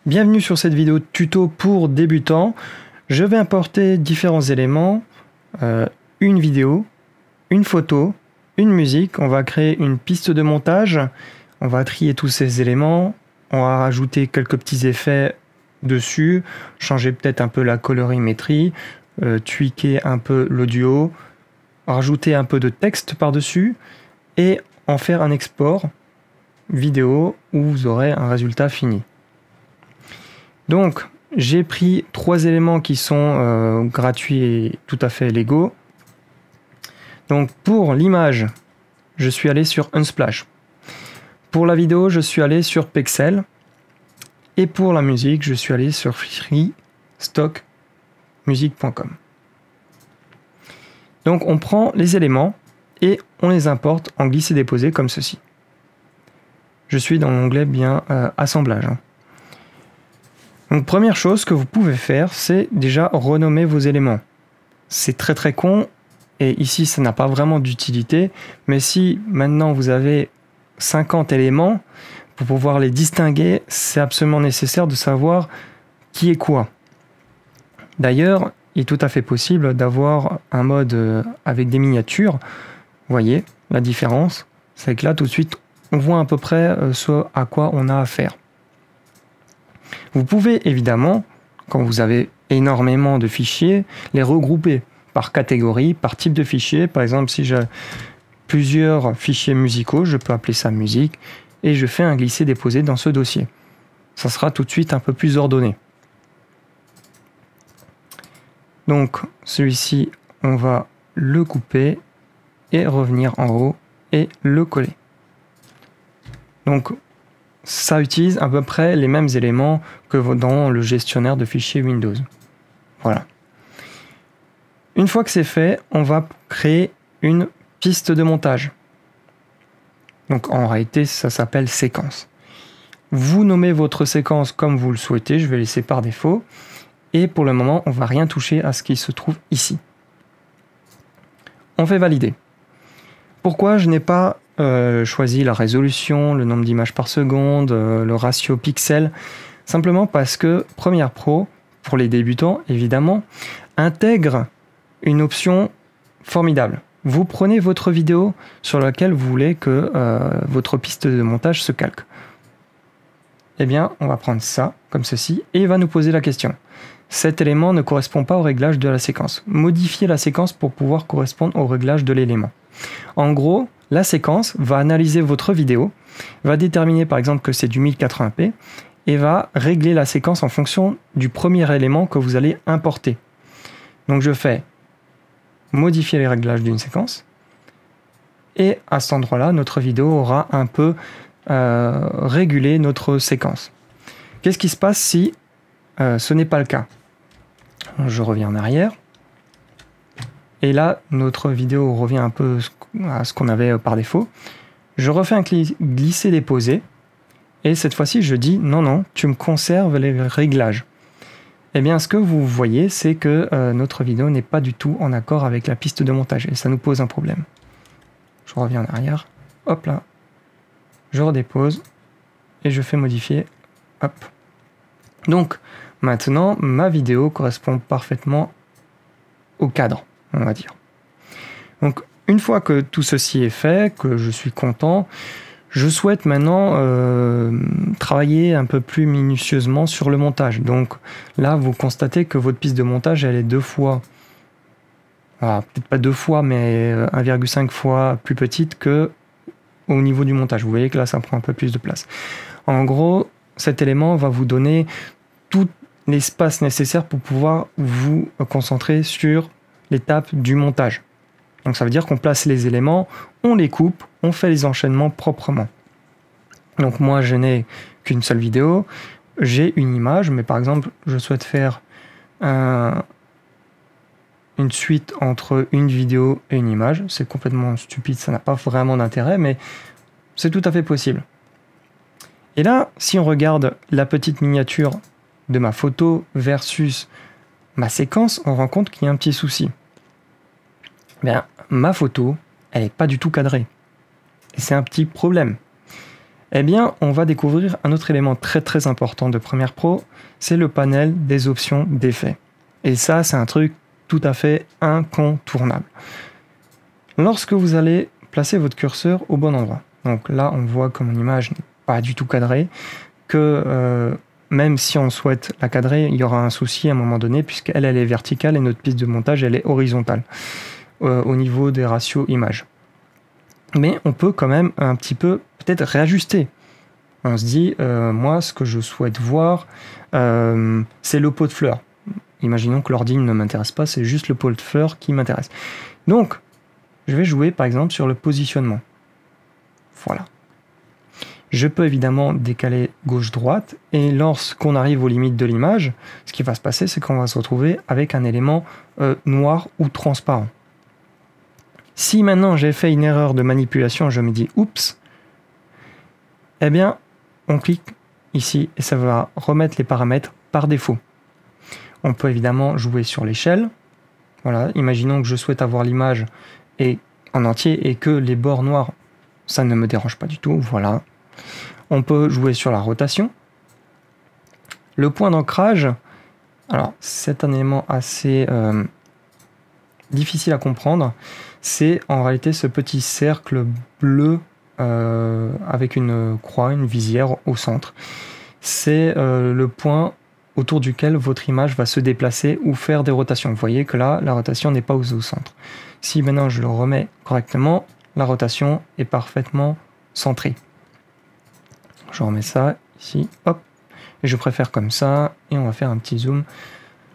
Bienvenue sur cette vidéo tuto pour débutants. Je vais importer différents éléments, une vidéo, une photo, une musique. On va créer une piste de montage. On va trier tous ces éléments. On va rajouter quelques petits effets dessus, changer peut-être un peu la colorimétrie, tweaker un peu l'audio, rajouter un peu de texte par-dessus et en faire un export vidéo où vous aurez un résultat fini. Donc, j'ai pris 3 éléments qui sont gratuits et tout à fait légaux. Donc, pour l'image, je suis allé sur Unsplash. Pour la vidéo, je suis allé sur Pexel. Et pour la musique, je suis allé sur freestockmusic.com. Donc, on prend les éléments et on les importe en glisser-déposer comme ceci. Je suis dans l'onglet bien assemblage. Donc première chose que vous pouvez faire, c'est déjà renommer vos éléments. C'est très con et ici ça n'a pas vraiment d'utilité, mais si maintenant vous avez 50 éléments, pour pouvoir les distinguer, c'est absolument nécessaire de savoir qui est quoi. D'ailleurs, il est tout à fait possible d'avoir un mode avec des miniatures. Vous voyez la différence, c'est que là tout de suite on voit à peu près ce à quoi on a affaire. Vous pouvez évidemment, quand vous avez énormément de fichiers, les regrouper par catégorie, par type de fichier. Par exemple, si j'ai plusieurs fichiers musicaux, je peux appeler ça musique et je fais un glisser-déposer dans ce dossier. Ça sera tout de suite un peu plus ordonné. Donc celui-ci, on va le couper et revenir en haut et le coller. Donc ça utilise à peu près les mêmes éléments que dans le gestionnaire de fichiers Windows. Voilà. Une fois que c'est fait, on va créer une piste de montage. Donc en réalité, ça s'appelle séquence. Vous nommez votre séquence comme vous le souhaitez, je vais laisser par défaut. Et pour le moment, on ne va rien toucher à ce qui se trouve ici. On fait valider. Pourquoi je n'ai pas choisi la résolution, le nombre d'images par seconde, le ratio pixel? Simplement parce que Premiere Pro, pour les débutants évidemment, intègre une option formidable. Vous prenez votre vidéo sur laquelle vous voulez que votre piste de montage se calque. Eh bien, on va prendre ça, comme ceci, et il va nous poser la question. Cet élément ne correspond pas au réglage de la séquence. Modifiez la séquence pour pouvoir correspondre au réglage de l'élément. En gros, la séquence va analyser votre vidéo, va déterminer par exemple que c'est du 1080p et va régler la séquence en fonction du premier élément que vous allez importer. Donc je fais modifier les réglages d'une séquence et à cet endroit-là, notre vidéo aura un peu régulé notre séquence. Qu'est-ce qui se passe si ce n'est pas le cas? Je reviens en arrière. Et là, notre vidéo revient un peu à ce qu'on avait par défaut. Je refais un glisser-déposer. Et cette fois-ci, je dis non, tu me conserves les réglages. Eh bien, ce que vous voyez, c'est que notre vidéo n'est pas du tout en accord avec la piste de montage. Et ça nous pose un problème. Je reviens en arrière. Hop là. Je redépose. Et je fais modifier. Hop. Donc, maintenant, ma vidéo correspond parfaitement au cadre, on va dire. Donc, une fois que tout ceci est fait, que je suis content, je souhaite maintenant travailler un peu plus minutieusement sur le montage. Donc là, vous constatez que votre piste de montage, elle est 2 fois, peut-être pas 2 fois, mais 1,5 fois plus petite que au niveau du montage. Vous voyez que là, ça prend un peu plus de place. En gros, cet élément va vous donner tout l'espace nécessaire pour pouvoir vous concentrer sur l'étape du montage. Donc ça veut dire qu'on place les éléments, on les coupe, on fait les enchaînements proprement. Donc moi je n'ai qu'une seule vidéo, j'ai une image, mais par exemple je souhaite faire une suite entre une vidéo et une image. C'est complètement stupide, ça n'a pas vraiment d'intérêt, mais c'est tout à fait possible. Et là, si on regarde la petite miniature de ma photo versus ma séquence, on rend compte qu'il y a un petit souci. Bien, ma photo, elle n'est pas du tout cadrée. Et c'est un petit problème. Eh bien, on va découvrir un autre élément très très important de Premiere Pro, c'est le panel des options d'effets. Et ça, c'est un truc tout à fait incontournable. Lorsque vous allez placer votre curseur au bon endroit, donc là, on voit que mon image n'est pas du tout cadrée, que même si on souhaite la cadrer, il y aura un souci à un moment donné, puisqu'elle est verticale et notre piste de montage, elle est horizontale au niveau des ratios images. Mais on peut quand même un petit peu peut-être réajuster. On se dit, moi, ce que je souhaite voir, c'est le pot de fleurs. Imaginons que l'ordi ne m'intéresse pas, c'est juste le pot de fleurs qui m'intéresse. Donc, je vais jouer par exemple sur le positionnement. Voilà. Je peux évidemment décaler gauche-droite, et lorsqu'on arrive aux limites de l'image, ce qui va se passer, c'est qu'on va se retrouver avec un élément noir ou transparent. Si maintenant j'ai fait une erreur de manipulation, je me dis « oups », eh bien, on clique ici et ça va remettre les paramètres par défaut. On peut évidemment jouer sur l'échelle. Voilà, imaginons que je souhaite avoir l'image en entier et que les bords noirs, ça ne me dérange pas du tout. Voilà. On peut jouer sur la rotation. Le point d'ancrage, alors c'est un élément assez difficile à comprendre. C'est en réalité ce petit cercle bleu avec une croix, une visière au centre. C'est le point autour duquel votre image va se déplacer ou faire des rotations. Vous voyez que là, la rotation n'est pas au centre. Si maintenant je le remets correctement, la rotation est parfaitement centrée. Je remets ça ici, hop, et je préfère comme ça, et on va faire un petit zoom.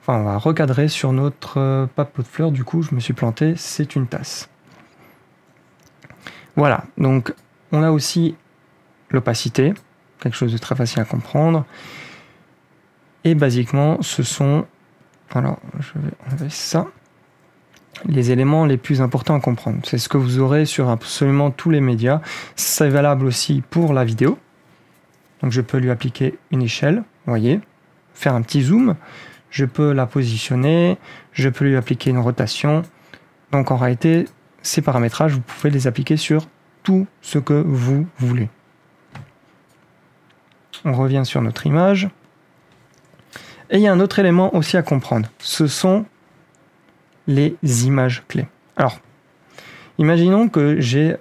Enfin, on va recadrer sur notre pas pot de fleurs, du coup, je me suis planté, c'est une tasse. Voilà, donc on a aussi l'opacité, quelque chose de très facile à comprendre. Et basiquement, ce sont, alors je vais enlever ça, les éléments les plus importants à comprendre. C'est ce que vous aurez sur absolument tous les médias. C'est valable aussi pour la vidéo. Donc je peux lui appliquer une échelle, vous voyez, faire un petit zoom. Je peux la positionner, je peux lui appliquer une rotation. Donc en réalité, ces paramétrages, vous pouvez les appliquer sur tout ce que vous voulez. On revient sur notre image. Et il y a un autre élément aussi à comprendre. Ce sont les images clés. Alors, imaginons que j'ai,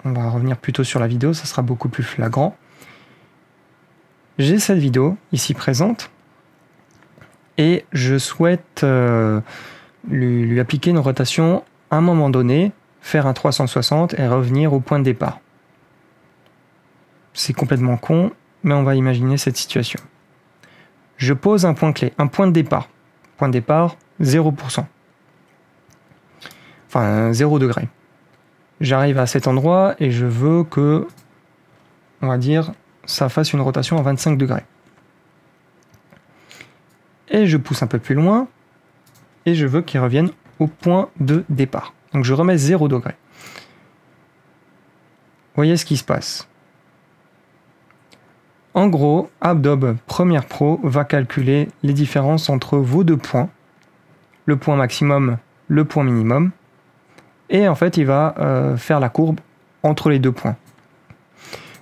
on va revenir plutôt sur la vidéo, ça sera beaucoup plus flagrant. J'ai cette vidéo ici présente et je souhaite lui appliquer une rotation à un moment donné, faire un 360 et revenir au point de départ. C'est complètement con, mais on va imaginer cette situation. Je pose un point clé, un point de départ. Point de départ, 0%. Enfin, 0 degré. J'arrive à cet endroit et je veux que, on va dire, ça fasse une rotation à 25 degrés. Et je pousse un peu plus loin et je veux qu'il revienne au point de départ. Donc je remets 0 degré. Voyez ce qui se passe. En gros, Adobe Premiere Pro va calculer les différences entre vos deux points, le point maximum, le point minimum, et en fait il va faire la courbe entre les deux points.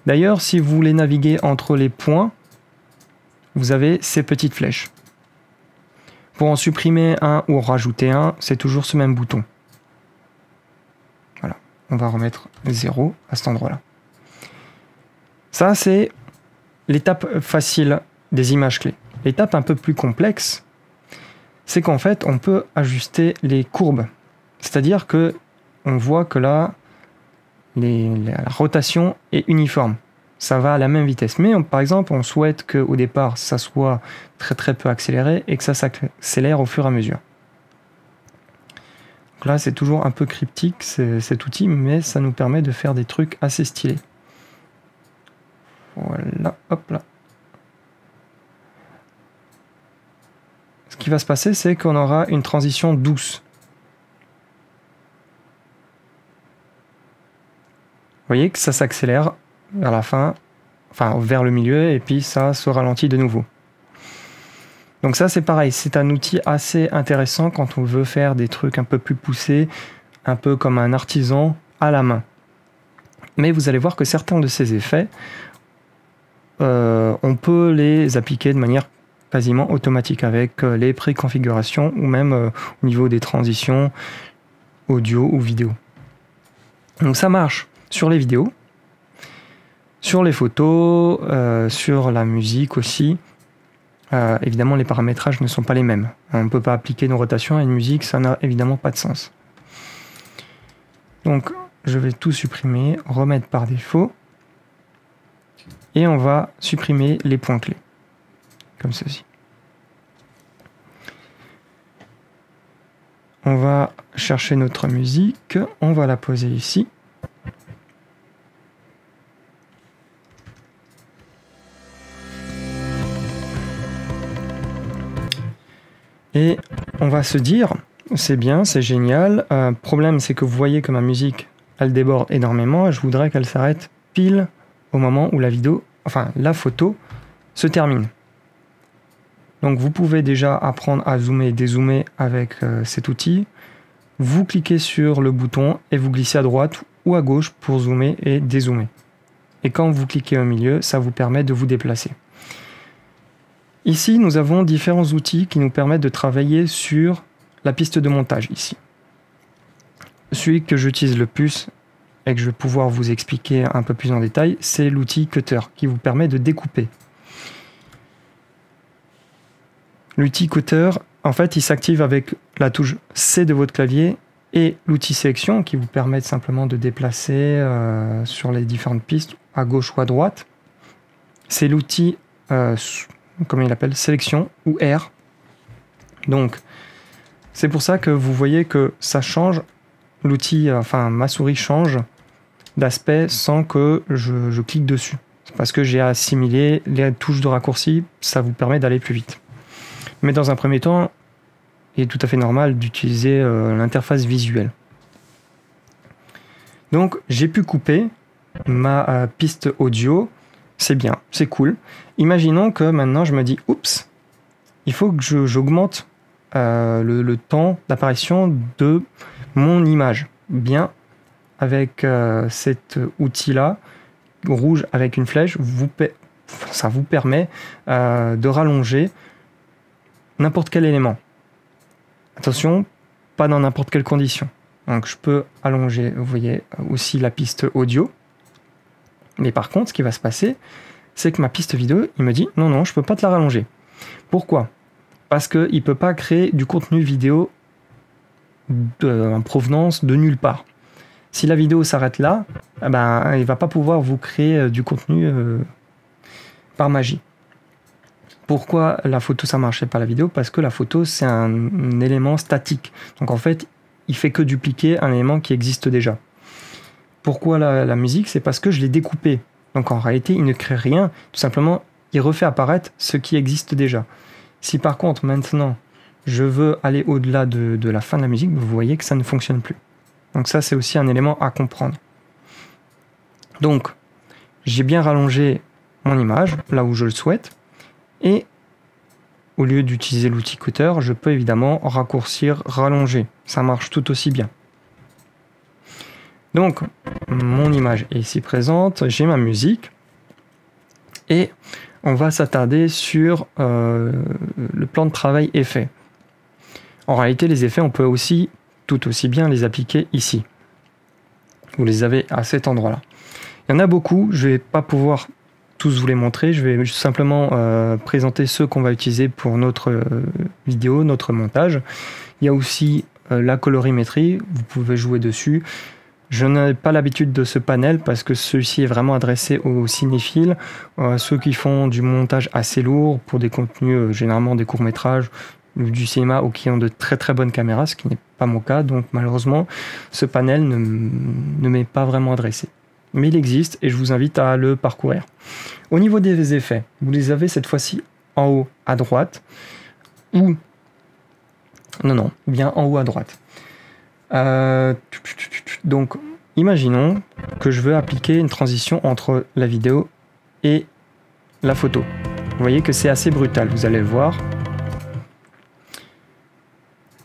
D'ailleurs, si vous voulez naviguer entre les points, vous avez ces petites flèches. Pour en supprimer un ou en rajouter un, c'est toujours ce même bouton. Voilà, on va remettre 0 à cet endroit-là. Ça, c'est l'étape facile des images clés. L'étape un peu plus complexe, c'est qu'en fait, on peut ajuster les courbes. C'est-à-dire que on voit que là, la rotation est uniforme. Ça va à la même vitesse. Mais par exemple, on souhaite qu'au départ, ça soit très très peu accéléré et que ça s'accélère au fur et à mesure. Donc là, c'est toujours un peu cryptique cet outil, mais ça nous permet de faire des trucs assez stylés. Voilà, hop là. Ce qui va se passer, c'est qu'on aura une transition douce. Vous voyez que ça s'accélère vers la fin, enfin vers le milieu, et puis ça se ralentit de nouveau. Donc ça c'est pareil, c'est un outil assez intéressant quand on veut faire des trucs un peu plus poussés, un peu comme un artisan à la main. Mais vous allez voir que certains de ces effets, on peut les appliquer de manière quasiment automatique avec les préconfigurations ou même au niveau des transitions audio ou vidéo. Donc ça marche sur les vidéos, sur les photos, sur la musique aussi. Évidemment, les paramétrages ne sont pas les mêmes. On ne peut pas appliquer nos rotations à une musique, ça n'a évidemment pas de sens. Donc, je vais tout supprimer, remettre par défaut. Et on va supprimer les points clés, comme ceci. On va chercher notre musique, on va la poser ici. Et on va se dire, c'est bien, c'est génial. Problème, c'est que vous voyez que ma musique, elle déborde énormément et je voudrais qu'elle s'arrête pile au moment où la photo se termine. Donc vous pouvez déjà apprendre à zoomer et dézoomer avec cet outil. Vous cliquez sur le bouton et vous glissez à droite ou à gauche pour zoomer et dézoomer. Et quand vous cliquez au milieu, ça vous permet de vous déplacer. Ici, nous avons différents outils qui nous permettent de travailler sur la piste de montage ici. Celui que j'utilise le plus et que je vais pouvoir vous expliquer un peu plus en détail, c'est l'outil Cutter qui vous permet de découper. L'outil Cutter, en fait, il s'active avec la touche C de votre clavier et l'outil sélection qui vous permet simplement de déplacer sur les différentes pistes à gauche ou à droite. C'est l'outil comme il appelle, sélection ou R. Donc, c'est pour ça que vous voyez que ça change, l'outil, ma souris change d'aspect sans que je clique dessus. C'est parce que j'ai assimilé les touches de raccourci, ça vous permet d'aller plus vite. Mais dans un premier temps, il est tout à fait normal d'utiliser l'interface visuelle. Donc, j'ai pu couper ma piste audio. C'est bien, c'est cool. Imaginons que maintenant je me dis, oups, il faut que j'augmente le temps d'apparition de mon image. Bien, avec cet outil-là, rouge avec une flèche, ça vous permet de rallonger n'importe quel élément. Attention, pas dans n'importe quelle condition. Donc je peux allonger, vous voyez, aussi la piste audio. Mais par contre, ce qui va se passer, c'est que ma piste vidéo, il me dit « Non, je ne peux pas te la rallonger. » Pourquoi ? Parce qu'il ne peut pas créer du contenu vidéo en provenance de nulle part. Si la vidéo s'arrête là, il ne va pas pouvoir vous créer du contenu par magie. Pourquoi la photo, ça ne marchait pas la vidéo ? Parce que la photo, c'est un élément statique. Donc en fait, il ne fait que dupliquer un élément qui existe déjà. Pourquoi la musique ? C'est parce que je l'ai découpé. Donc en réalité, il ne crée rien. Tout simplement, il refait apparaître ce qui existe déjà. Si par contre, maintenant, je veux aller au-delà de la fin de la musique, vous voyez que ça ne fonctionne plus. Donc ça, c'est aussi un élément à comprendre. Donc, j'ai bien rallongé mon image, là où je le souhaite. Et au lieu d'utiliser l'outil Cutter, je peux évidemment raccourcir, rallonger. Ça marche tout aussi bien. Donc, mon image est ici présente, j'ai ma musique, et on va s'attarder sur le plan de travail effet. En réalité, les effets, on peut aussi, tout aussi bien les appliquer ici. Vous les avez à cet endroit-là. Il y en a beaucoup, je ne vais pas pouvoir tous vous les montrer, je vais simplement présenter ceux qu'on va utiliser pour notre vidéo, notre montage. Il y a aussi la colorimétrie, vous pouvez jouer dessus. Je n'ai pas l'habitude de ce panel parce que celui-ci est vraiment adressé aux cinéphiles, ceux qui font du montage assez lourd pour des contenus, généralement des courts-métrages, du cinéma ou qui ont de très très bonnes caméras, ce qui n'est pas mon cas. Donc malheureusement, ce panel ne m'est pas vraiment adressé. Mais il existe et je vous invite à le parcourir. Au niveau des effets, vous les avez cette fois-ci en haut à droite ou... Non, bien en haut à droite. Donc, imaginons que je veux appliquer une transition entre la vidéo et la photo. Vous voyez que c'est assez brutal, vous allez le voir.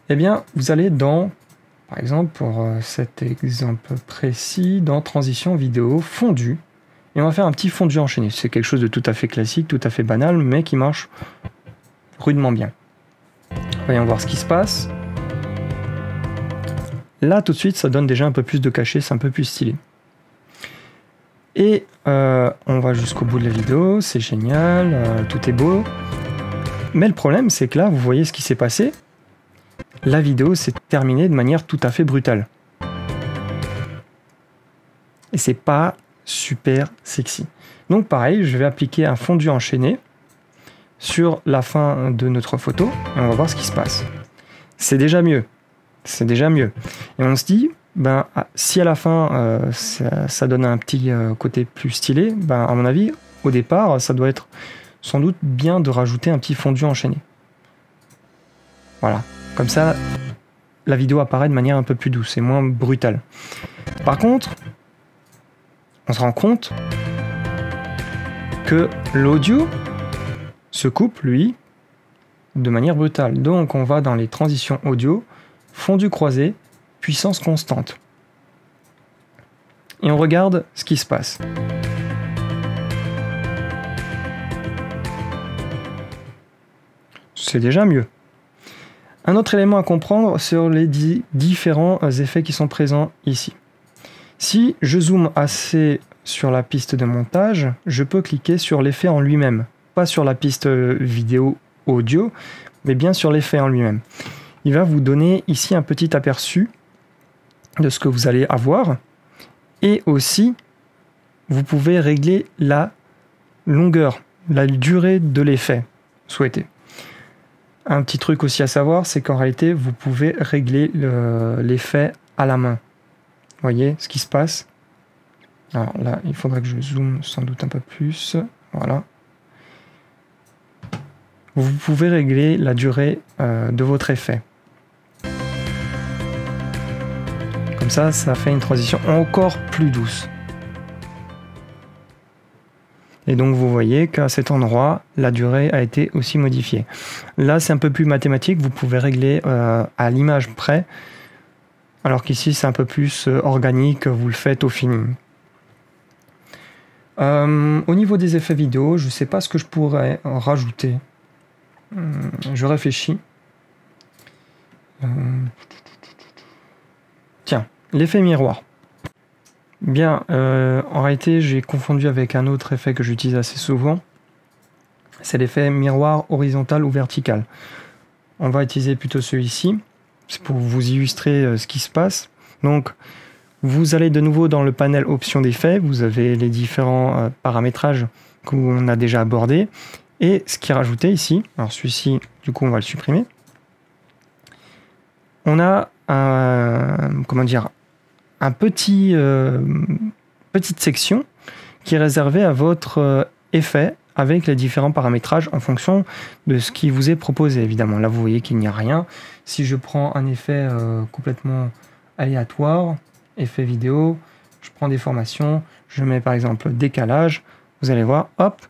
Eh bien, vous allez dans, par exemple, pour cet exemple précis, dans transition vidéo fondue, Et on va faire un petit fondu enchaîné. C'est quelque chose de tout à fait classique, tout à fait banal, mais qui marche rudement bien. Voyons voir ce qui se passe. Là, tout de suite, ça donne déjà un peu plus de cachet, c'est un peu plus stylé. Et on va jusqu'au bout de la vidéo, c'est génial, tout est beau. Mais le problème, c'est que là, vous voyez ce qui s'est passé. La vidéo s'est terminée de manière tout à fait brutale. Et c'est pas super sexy. Donc pareil, je vais appliquer un fondu enchaîné sur la fin de notre photo et on va voir ce qui se passe. C'est déjà mieux. C'est déjà mieux. Et on se dit, ben, si à la fin ça donne un petit côté plus stylé, ben, à mon avis, au départ, ça doit être sans doute bien de rajouter un petit fondu enchaîné. Voilà. Comme ça, la vidéo apparaît de manière un peu plus douce et moins brutale. Par contre, on se rend compte que l'audio se coupe, lui, de manière brutale. Donc, on va dans les transitions audio, fondu croisé, puissance constante. Et on regarde ce qui se passe. C'est déjà mieux. Un autre élément à comprendre sur les différents effets qui sont présents ici. Si je zoome assez sur la piste de montage, je peux cliquer sur l'effet en lui-même. Pas sur la piste vidéo audio, mais bien sur l'effet en lui-même. Il va vous donner ici un petit aperçu de ce que vous allez avoir. Et aussi, vous pouvez régler la longueur, la durée de l'effet souhaité. Un petit truc aussi à savoir, c'est qu'en réalité, vous pouvez régler l'effet à la main. Vous voyez ce qui se passe? Alors là, il faudrait que je zoome sans doute un peu plus. Voilà. Vous pouvez régler la durée de votre effet. Comme ça, ça fait une transition encore plus douce. Et donc vous voyez qu'à cet endroit, la durée a été aussi modifiée. Là, c'est un peu plus mathématique, vous pouvez régler à l'image près, alors qu'ici, c'est un peu plus organique, vous le faites au feeling. Au niveau des effets vidéo, je ne sais pas ce que je pourrais rajouter. Je réfléchis. Tiens, l'effet miroir. Bien, en réalité, j'ai confondu avec un autre effet que j'utilise assez souvent. C'est l'effet miroir horizontal ou vertical. On va utiliser plutôt celui-ci. C'est pour vous illustrer ce qui se passe. Donc, vous allez de nouveau dans le panel options d'effets. Vous avez les différents paramétrages qu'on a déjà abordés. Et ce qui est rajouté ici, alors celui-ci, du coup, on va le supprimer. On a un petite section qui est réservée à votre effet avec les différents paramétrages en fonction de ce qui vous est proposé, évidemment. Là, vous voyez qu'il n'y a rien. Si je prends un effet complètement aléatoire, effet vidéo, je prends des formations, je mets par exemple décalage, vous allez voir, hop,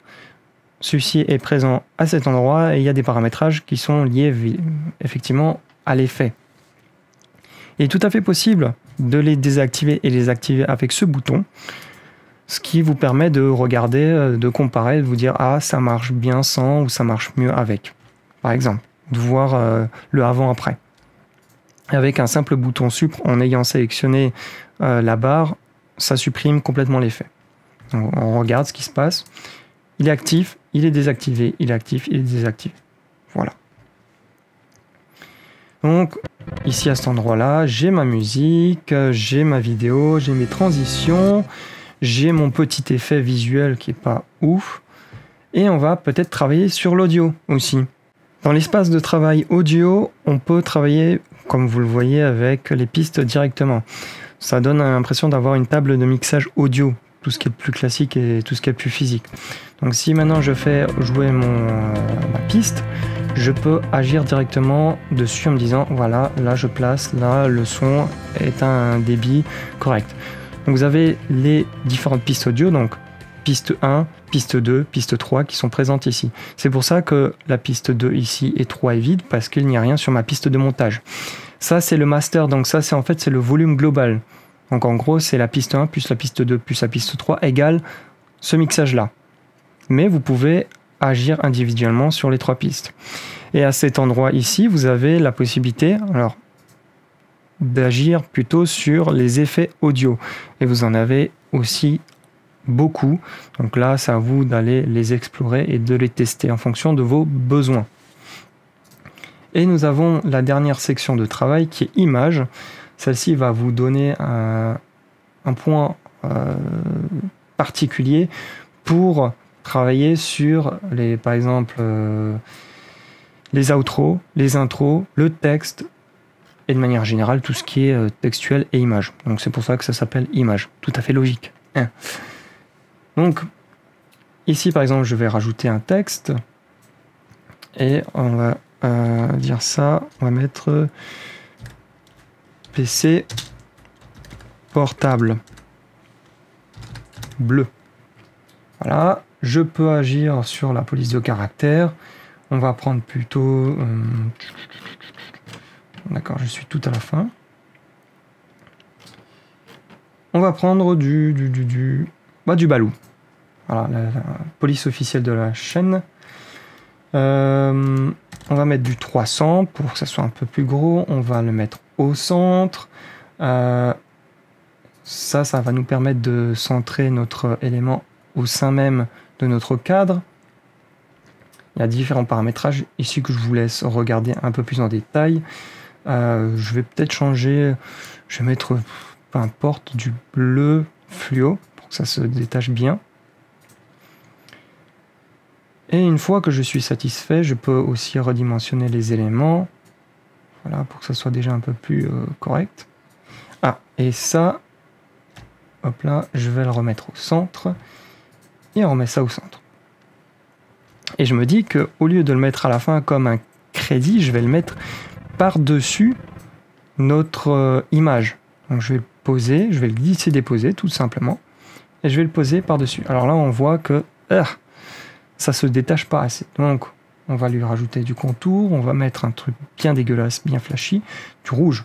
celui-ci est présent à cet endroit et il y a des paramétrages qui sont liés effectivement à l'effet. Il est tout à fait possible de les désactiver et les activer avec ce bouton, ce qui vous permet de regarder, de comparer, de vous dire « Ah, ça marche bien sans » ou « Ça marche mieux avec », par exemple, de voir le avant-après. Avec un simple bouton supre, en ayant sélectionné la barre, ça supprime complètement l'effet. On regarde ce qui se passe. Il est actif, il est désactivé, il est actif, il est désactivé. Voilà. Donc, ici à cet endroit-là, j'ai ma musique, j'ai ma vidéo, j'ai mes transitions, j'ai mon petit effet visuel qui n'est pas ouf. Et on va peut-être travailler sur l'audio aussi. Dans l'espace de travail audio, on peut travailler, comme vous le voyez, avec les pistes directement. Ça donne l'impression d'avoir une table de mixage audio, tout ce qui est plus classique et tout ce qui est plus physique. Donc si maintenant je fais jouer ma piste, je peux agir directement dessus en me disant voilà, là je place, là le son est à un débit correct. Donc vous avez les différentes pistes audio, donc piste 1, piste 2, piste 3 qui sont présentes ici. C'est pour ça que la piste 2 ici et 3 est vide parce qu'il n'y a rien sur ma piste de montage. Ça c'est le master, donc ça c'est en fait c'est le volume global. Donc en gros c'est la piste 1 plus la piste 2 plus la piste 3 égale ce mixage-là. Mais vous pouvez agir individuellement sur les 3 pistes. Et à cet endroit ici, vous avez la possibilité d'agir plutôt sur les effets audio. Et vous en avez aussi beaucoup. Donc là, c'est à vous d'aller les explorer et de les tester en fonction de vos besoins. Et nous avons la dernière section de travail qui est image. Celle-ci va vous donner un point particulier pour travailler sur par exemple les outros, les intros, le texte et de manière générale tout ce qui est textuel et image. Donc c'est pour ça que ça s'appelle image. Tout à fait logique. Hein. Donc, ici, par exemple, je vais rajouter un texte et on va dire ça, on va mettre PC portable bleu. Voilà, je peux agir sur la police de caractère. On va prendre plutôt... D'accord, je suis tout à la fin. On va prendre du Balou. Voilà, la police officielle de la chaîne. On va mettre du 300 pour que ça soit un peu plus gros. On va le mettre au centre. Ça va nous permettre de centrer notre élément au sein même de notre cadre. Il y a différents paramétrages ici que je vous laisse regarder un peu plus en détail. Je vais peut-être changer. Je vais mettre, peu importe, du bleu fluo pour que ça se détache bien. Et une fois que je suis satisfait, je peux aussi redimensionner les éléments. Voilà, pour que ça soit déjà un peu plus correct. Ah, et ça, hop là, je vais le remettre au centre. Et on remet ça au centre. Et je me dis qu'au lieu de le mettre à la fin comme un crédit, je vais le mettre par-dessus notre image. Donc je vais le poser, je vais le glisser-déposer tout simplement. Et je vais le poser par-dessus. Alors là, on voit que... ça se détache pas assez. Donc, on va lui rajouter du contour, on va mettre un truc bien dégueulasse, bien flashy, du rouge.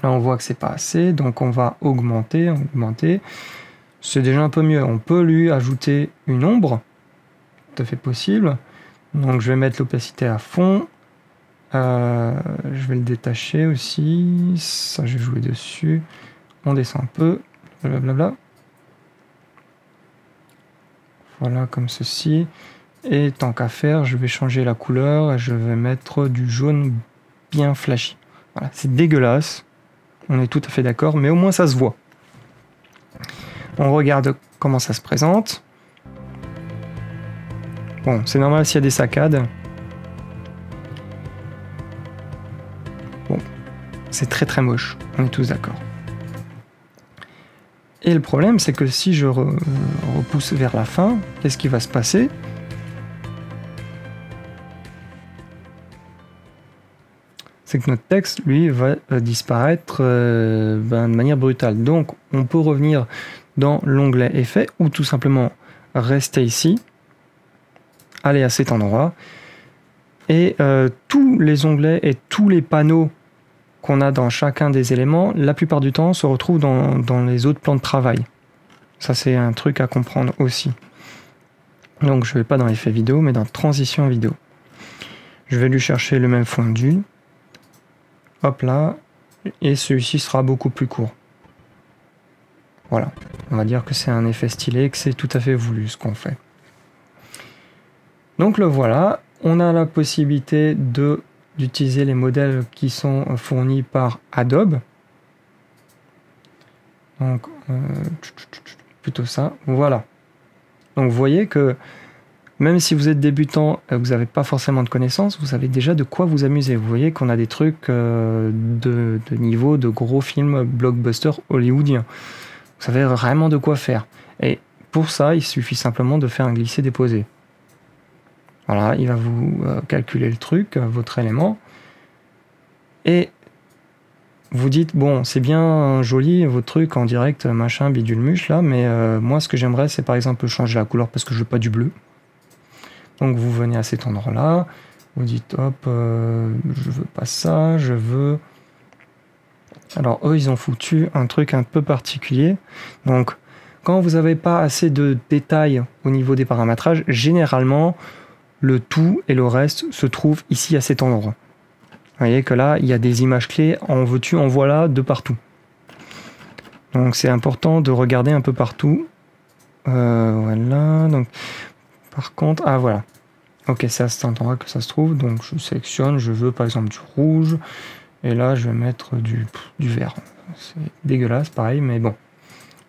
Là, on voit que c'est pas assez, donc on va augmenter. C'est déjà un peu mieux. On peut lui ajouter une ombre, tout à fait possible. Donc, je vais mettre l'opacité à fond. Je vais le détacher aussi. Ça, je vais jouer dessus. On descend un peu. Blablabla. Voilà, comme ceci. Et tant qu'à faire, je vais changer la couleur et je vais mettre du jaune bien flashy. Voilà, c'est dégueulasse. On est tout à fait d'accord, mais au moins ça se voit. On regarde comment ça se présente. Bon, c'est normal s'il y a des saccades. Bon, c'est très très moche. On est tous d'accord. Et le problème, c'est que si je repousse vers la fin, qu'est-ce qui va se passer? C'est que notre texte, lui, va disparaître de manière brutale. Donc, on peut revenir dans l'onglet Effets ou tout simplement rester ici, aller à cet endroit, et tous les onglets et tous les panneaux qu'on a dans chacun des éléments, la plupart du temps, se retrouvent dans les autres plans de travail. Ça, c'est un truc à comprendre aussi. Donc, je ne vais pas dans effet vidéo, mais dans transition vidéo. Je vais lui chercher le même fondu. Hop là. Et celui-ci sera beaucoup plus court. Voilà. On va dire que c'est un effet stylé, que c'est tout à fait voulu ce qu'on fait. Donc, le voilà. On a la possibilité d'utiliser les modèles qui sont fournis par Adobe. Donc, plutôt ça. Voilà. Donc, vous voyez que même si vous êtes débutant, vous n'avez pas forcément de connaissances, vous savez déjà de quoi vous amuser. Vous voyez qu'on a des trucs de niveau de gros films blockbusters hollywoodiens. Vous savez vraiment de quoi faire. Et pour ça, il suffit simplement de faire un glisser-déposer. Voilà, il va vous calculer le truc, votre élément. Et vous dites, bon, c'est bien joli votre truc en direct, machin, bidule muche, là, mais moi, ce que j'aimerais, c'est par exemple changer la couleur parce que je veux pas du bleu. Donc, vous venez à cet endroit-là, vous dites, hop, je veux pas ça, je veux... Alors, eux, ils ont foutu un truc un peu particulier. Donc, Quand vous n'avez pas assez de détails au niveau des paramétrages, généralement, le tout et le reste se trouvent ici à cet endroit. Vous voyez que là, il y a des images clés, en veux-tu, en voilà, de partout. Donc c'est important de regarder un peu partout. Voilà, donc par contre, ah voilà. Ok, c'est à cet endroit que ça se trouve, donc je sélectionne, je veux par exemple du rouge, et là je vais mettre du vert. C'est dégueulasse, pareil, mais bon.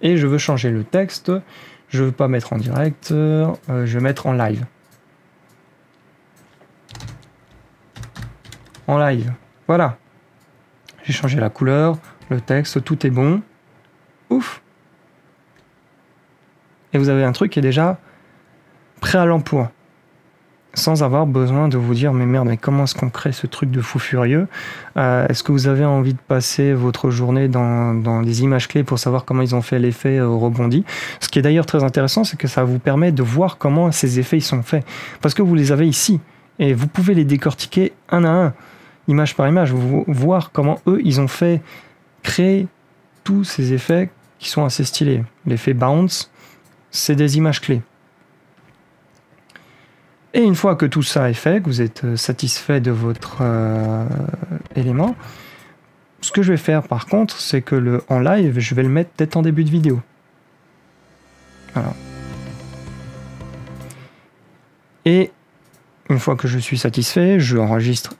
Et je veux changer le texte, je veux pas mettre en direct, je vais mettre en live. En live, voilà. J'ai changé la couleur, le texte, tout est bon. Ouf! Et vous avez un truc qui est déjà prêt à l'emploi. Sans avoir besoin de vous dire mais merde, mais comment est-ce qu'on crée ce truc de fou furieux? Est-ce que vous avez envie de passer votre journée dans les images clés pour savoir comment ils ont fait l'effet rebondi? Ce qui est d'ailleurs très intéressant, c'est que ça vous permet de voir comment ces effets ils sont faits. Parce que vous les avez ici, et vous pouvez les décortiquer un à un, image par image, voir comment eux, ils ont fait créer tous ces effets qui sont assez stylés. L'effet bounce, c'est des images clés. Et une fois que tout ça est fait, que vous êtes satisfait de votre élément, ce que je vais faire par contre, c'est que le en live, je vais le mettre peut-être en début de vidéo. Voilà. Et une fois que je suis satisfait, je enregistre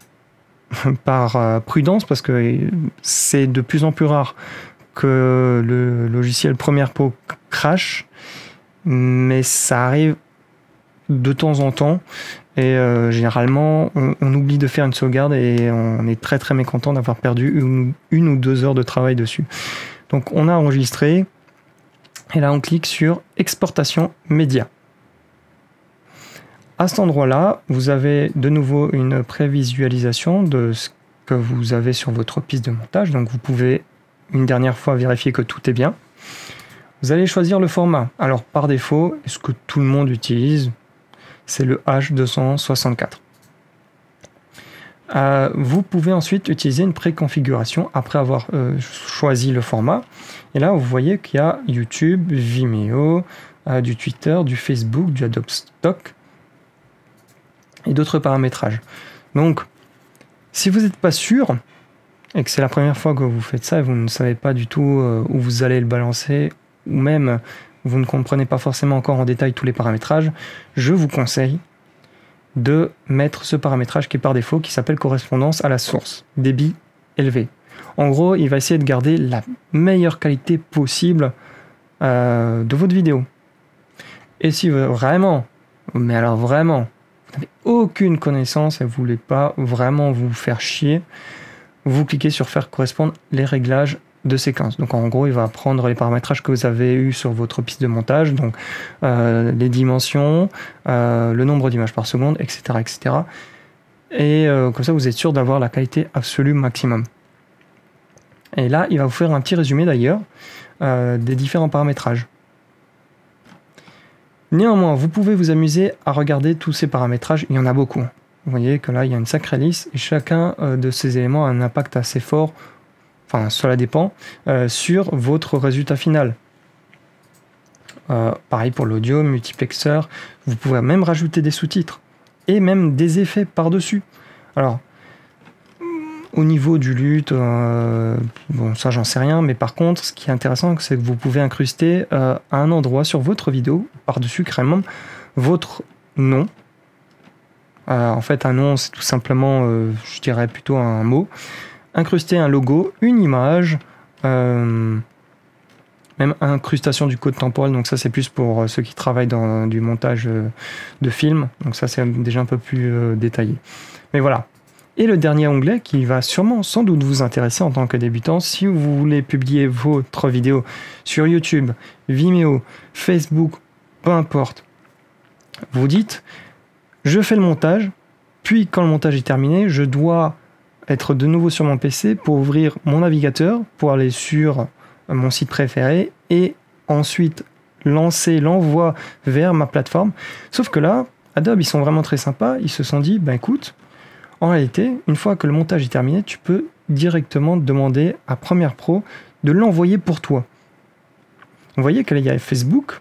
par prudence, parce que c'est de plus en plus rare que le logiciel Premiere Pro crash, mais ça arrive de temps en temps, et généralement on oublie de faire une sauvegarde et on est très très mécontent d'avoir perdu une ou 2 heures de travail dessus. Donc on a enregistré, et là on clique sur exportation média. À cet endroit-là, vous avez de nouveau une prévisualisation de ce que vous avez sur votre piste de montage, donc vous pouvez une dernière fois vérifier que tout est bien. Vous allez choisir le format. Alors par défaut, ce que tout le monde utilise, c'est le H264. Vous pouvez ensuite utiliser une préconfiguration après avoir choisi le format. Et là, vous voyez qu'il y a YouTube, Vimeo, du Twitter, du Facebook, du Adobe Stock et d'autres paramétrages. Donc, si vous n'êtes pas sûr et que c'est la première fois que vous faites ça et vous ne savez pas du tout où vous allez le balancer, ou même vous ne comprenez pas forcément encore en détail tous les paramétrages, je vous conseille de mettre ce paramétrage qui est par défaut, qui s'appelle correspondance à la source, débit élevé. En gros, il va essayer de garder la meilleure qualité possible de votre vidéo. Et si vraiment, mais alors vraiment, vous n'avez aucune connaissance et vous ne voulez pas vraiment vous faire chier, vous cliquez sur faire correspondre les réglages de séquence. Donc en gros, il va prendre les paramétrages que vous avez eu sur votre piste de montage, donc les dimensions, le nombre d'images par seconde, etc. etc. Et comme ça, vous êtes sûr d'avoir la qualité absolue maximum. Et là, il va vous faire un petit résumé d'ailleurs des différents paramétrages. Néanmoins, vous pouvez vous amuser à regarder tous ces paramétrages, il y en a beaucoup. Vous voyez que là, il y a une sacrée liste, et chacun de ces éléments a un impact assez fort, enfin cela dépend, sur votre résultat final. Pareil pour l'audio, multiplexeur, vous pouvez même rajouter des sous-titres, et même des effets par-dessus. Alors, au niveau du luth, bon ça j'en sais rien, mais par contre ce qui est intéressant c'est que vous pouvez incruster à un endroit sur votre vidéo, par-dessus carrément, votre nom. En fait un nom c'est tout simplement, je dirais plutôt un mot, incruster un logo, une image, même incrustation du code temporel, donc ça c'est plus pour ceux qui travaillent dans du montage de films, donc ça c'est déjà un peu plus détaillé. Mais voilà. Et le dernier onglet qui va sûrement sans doute vous intéresser en tant que débutant, si vous voulez publier votre vidéo sur YouTube, Vimeo, Facebook, peu importe, vous dites je fais le montage, puis quand le montage est terminé, je dois être de nouveau sur mon PC pour ouvrir mon navigateur, pour aller sur mon site préféré et ensuite lancer l'envoi vers ma plateforme. Sauf que là, Adobe, ils sont vraiment très sympas, ils se sont dit, ben écoute, en réalité, une fois que le montage est terminé, tu peux directement demander à Premiere Pro de l'envoyer pour toi. Vous voyez qu'il y a Facebook.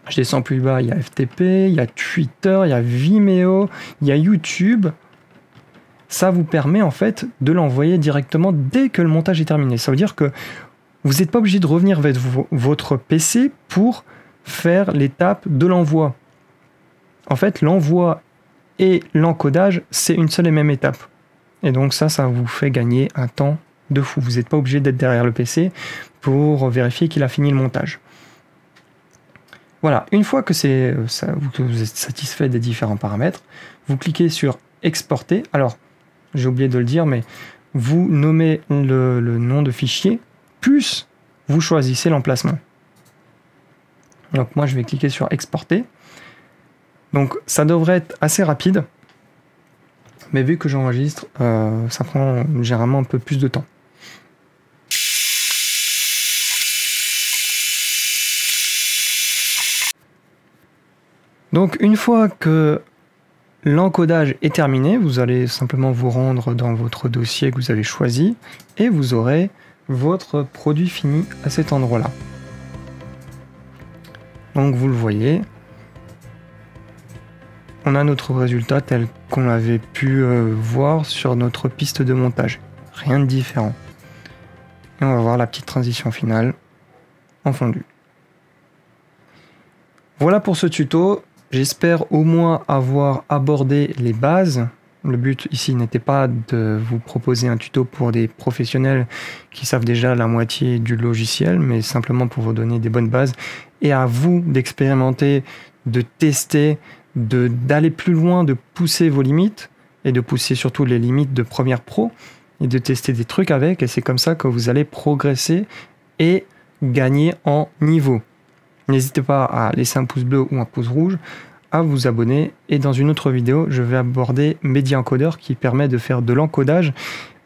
Je descends plus bas, il y a FTP, il y a Twitter, il y a Vimeo, il y a YouTube. Ça vous permet en fait de l'envoyer directement dès que le montage est terminé. Ça veut dire que vous n'êtes pas obligé de revenir vers votre PC pour faire l'étape de l'envoi. En fait, l'envoi et l'encodage, c'est une seule et même étape. Et donc ça vous fait gagner un temps de fou. Vous n'êtes pas obligé d'être derrière le PC pour vérifier qu'il a fini le montage. Voilà, une fois que vous êtes satisfait des différents paramètres, vous cliquez sur exporter. Alors, j'ai oublié de le dire, mais vous nommez le nom de fichier, plus vous choisissez l'emplacement. Donc moi, je vais cliquer sur exporter. Donc ça devrait être assez rapide, mais vu que j'enregistre, ça prend généralement un peu plus de temps. Donc une fois que l'encodage est terminé, vous allez simplement vous rendre dans votre dossier que vous avez choisi et vous aurez votre produit fini à cet endroit-là. Donc vous le voyez, on a notre résultat tel qu'on l'avait pu voir sur notre piste de montage. Rien de différent. Et on va voir la petite transition finale en fondu. Voilà pour ce tuto. J'espère au moins avoir abordé les bases. Le but ici n'était pas de vous proposer un tuto pour des professionnels qui savent déjà la moitié du logiciel, mais simplement pour vous donner des bonnes bases et à vous d'expérimenter, de tester, d'aller plus loin, de pousser vos limites et de pousser surtout les limites de Premiere Pro et de tester des trucs avec, et c'est comme ça que vous allez progresser et gagner en niveau. N'hésitez pas à laisser un pouce bleu ou un pouce rouge, à vous abonner, et dans une autre vidéo, je vais aborder Media Encoder qui permet de faire de l'encodage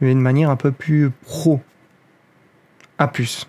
mais de manière un peu plus pro. À plus.